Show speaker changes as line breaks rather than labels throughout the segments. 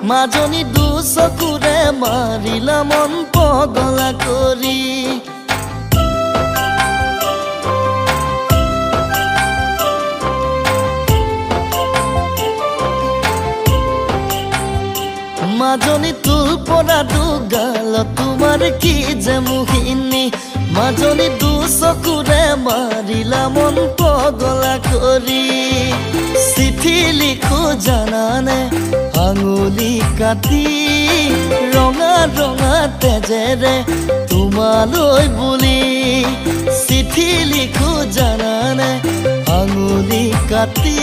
মাজনী দুচকুৰে মাৰিলা মন পগলা কৰি মাজনী তোৰ পৰা দুগাল তোমাৰ কি যে মোহিনী মাজনী দুচকুৰে মাৰিলা মন পগলা কৰি চিঠি লিখো জানানে আঙুলি কাটি ৰঙা ৰঙা তেজেৰে তোমালৈ বুলি চিঠি লিখো জানানে আঙুলি কাটি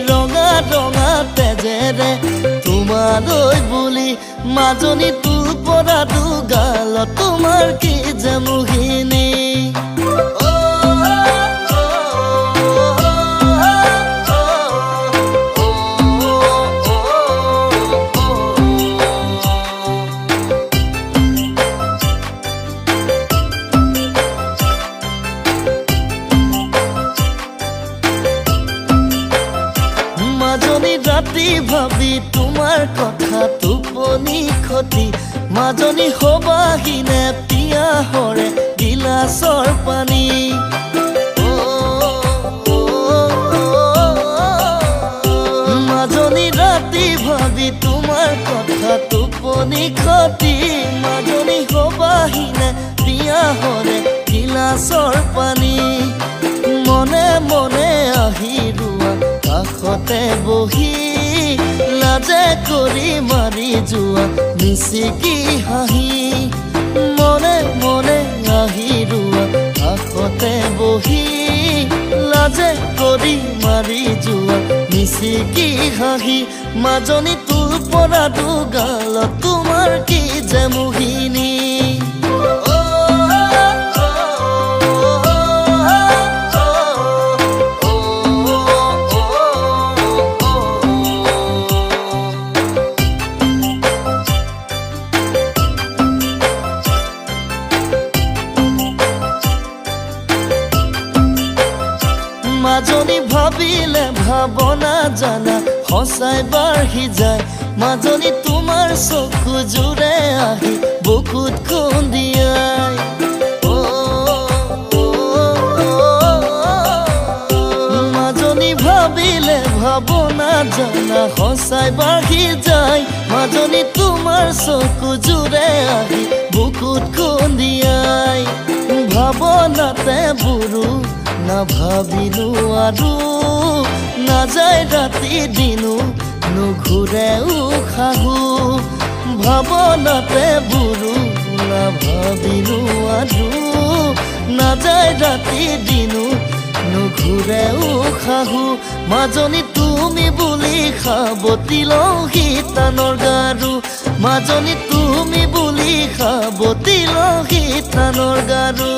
ৰঙা ৰঙা তেজেৰে তোমালৈ বুলি মাজনী তোৰ পৰা দুগাল তোমাৰ কি যে মোহিনী মাজনী ৰাতি ভাবি তোমাৰ কথা টোপনি খতি মাজনী হবাহিনে পিয়াহৰে গিলাচৰ পানী মাজনী ৰাতি ভাবি তোমাৰ কথা টোপনি খতি মাজনী হবাহিনে পিয়াহৰে গিলাচৰ পানী মনে মনে আহি ৰোৱা কাষতে বহি লাজে কৰি মাৰি যোৱা মিচিকি হাঁহি মনে মনে আহি ৰোৱা কাষতে বহি লাজে কৰি মাৰি যোৱা মিচিকি হাঁহি মাজনী তোৰ পৰা দুগাল তোমাৰ কি যে মোহিনী মাজনী ভাবিলে ভাৱনা জানা সঁচাই বাঢ়ি যায় মাজনী তোমাৰ চকু জোৰে আহি বুকুত খুন্দিয়াই মাজনী ভাবিলে ভাৱনা জানা সঁচাই বাঢ়ি যায় মাজনী তোমাৰ চকু জোৰে আহি বুকুত খুন্দিয়াই ভাৱনাতে বুৰু নাভাবিলো আৰু নাযায় ৰাতি দিনো নুঘূৰে উশাহু ভাৱনাতে বুৰু নাভাবিলো আৰু নাযায় ৰাতি দিনো নুঘূৰে উশাহু মাজনী তুমি বুলি সাৱটি লওঁ গীতানৰ গাৰু মাজনী তুমি বুলি সাৱটি লওঁ গীতানৰ গাৰু